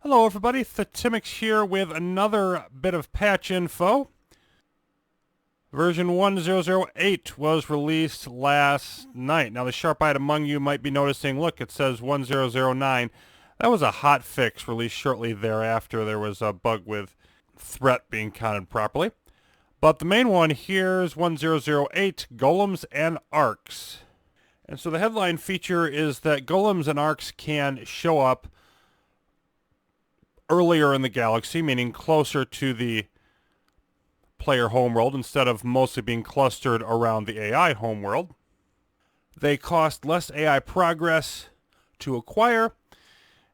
Hello everybody, Thetymix here with another bit of patch info. Version 1008 was released last night. Now the sharp-eyed among you might be noticing, look, it says 1009. That was a hotfix released shortly thereafter. There was a bug with threat being counted properly. But the main one here is 1008, Golems and Arks. And so the headline feature is that Golems and Arks can show up earlier in the galaxy, meaning closer to the player homeworld instead of mostly being clustered around the AI homeworld. They cost less AI progress to acquire,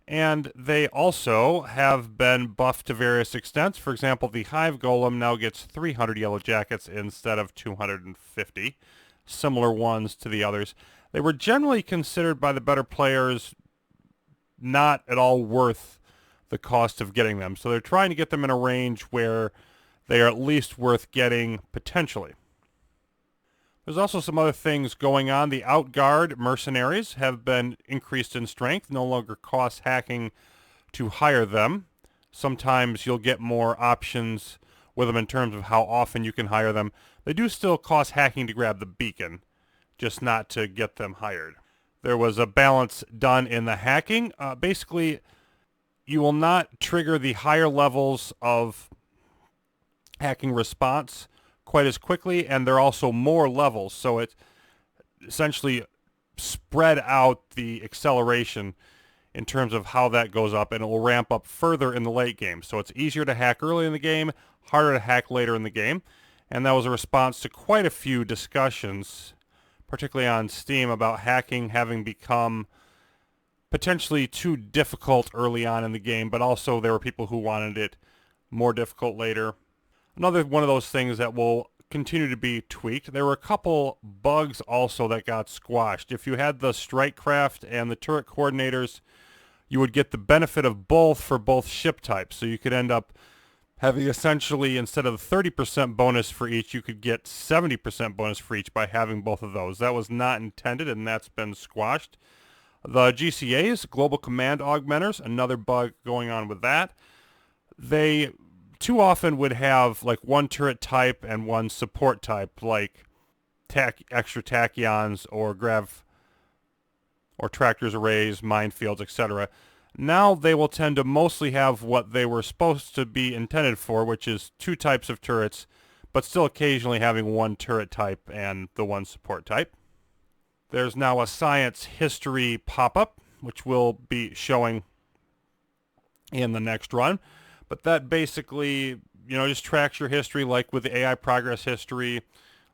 and they also have been buffed to various extents. For example, the Hive Golem now gets 300 yellow jackets instead of 250, similar ones to the others. They were generally considered by the better players not at all worth the cost of getting them. So they're trying to get them in a range where they are at least worth getting potentially. There's also some other things going on. The Outguard mercenaries have been increased in strength. No longer costs hacking to hire them. Sometimes you'll get more options with them in terms of how often you can hire them. They do still cost hacking to grab the beacon, just not to get them hired. There was a balance done in the hacking. Basically, you will not trigger the higher levels of hacking response quite as quickly, and there are also more levels, so it essentially spread out the acceleration in terms of how that goes up, and it will ramp up further in the late game. So it's easier to hack early in the game, harder to hack later in the game, and that was a response to quite a few discussions, particularly on Steam, about hacking having become potentially too difficult early on in the game, but also there were people who wanted it more difficult later. Another one of those things that will continue to be tweaked. There were a couple bugs also that got squashed. If you had the strike craft and the turret coordinators, you would get the benefit of both for both ship types. So you could end up having essentially, instead of 30% bonus for each, you could get 70% bonus for each by having both of those. That was not intended, and that's been squashed. The GCAs, Global Command Augmenters, another bug going on with that. They too often would have like one turret type and one support type, like extra tachyons or grav or tractors, arrays, minefields, etc. Now they will tend to mostly have what they were supposed to be intended for, which is two types of turrets, but still occasionally having one turret type and the one support type. There's now a science history pop-up, which we'll be showing in the next run. But that basically, just tracks your history like with the AI progress history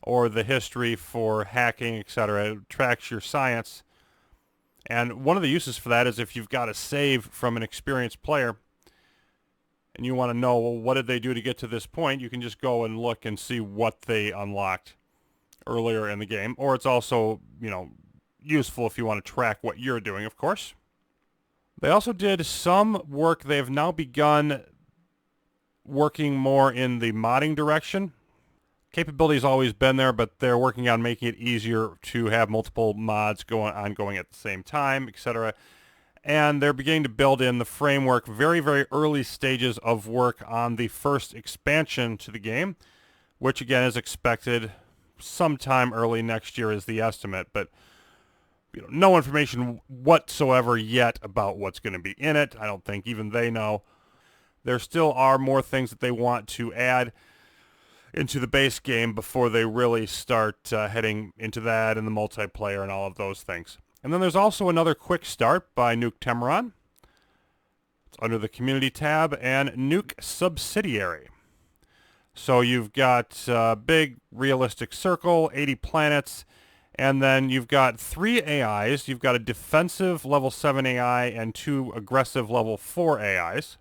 or the history for hacking, etc. It tracks your science. And one of the uses for that is if you've got a save from an experienced player and you want to know, well, what did they do to get to this point, you can just go and look and see what they unlocked earlier in the game. Or it's also, useful if you want to track what you're doing, of course. They also did some work. They've now begun working more in the modding direction. Capability's always been there, but they're working on making it easier to have multiple mods going at the same time, etc. And they're beginning to build in the framework, very, very early stages of work on the first expansion to the game, which again is expected sometime early next year is the estimate, but no information whatsoever yet about what's going to be in it. I don't think even they know. There still are more things that they want to add into the base game before they really start heading into that and the multiplayer and all of those things. And then there's also another quick start by Nuke Temeron. It's under the community tab and Nuke Subsidiary. So you've got a big realistic circle, 80 planets, and then you've got 3 AIs. You've got a defensive level 7 AI and 2 aggressive level 4 AIs.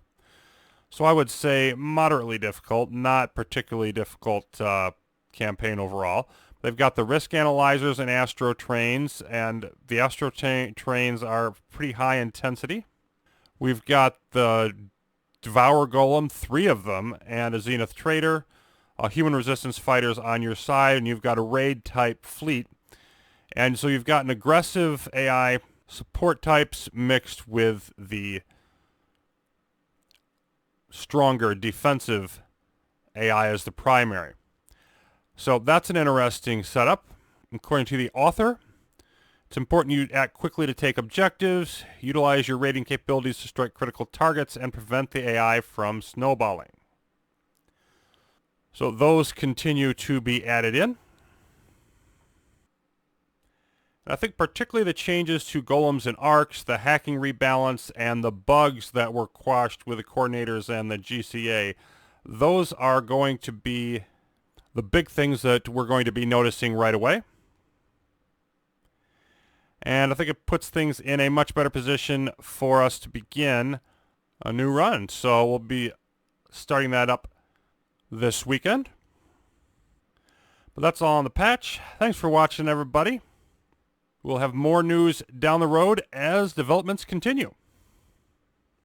So I would say moderately difficult, not particularly difficult campaign overall. They've got the risk analyzers and astro trains, and the astro trains are pretty high intensity. We've got the Devour Golem, 3 of them, and a Zenith Trader, human resistance fighters on your side, and you've got a raid type fleet. And so you've got an aggressive AI support types mixed with the stronger defensive AI as the primary. So that's an interesting setup. According to the author, it's important you act quickly to take objectives, utilize your rating capabilities to strike critical targets, and prevent the AI from snowballing. So those continue to be added in. I think particularly the changes to Golems and Arks, the hacking rebalance, and the bugs that were quashed with the coordinators and the GCA, those are going to be the big things that we're going to be noticing right away. And I think it puts things in a much better position for us to begin a new run. So we'll be starting that up this weekend. But that's all on the patch. Thanks for watching, everybody. We'll have more news down the road as developments continue.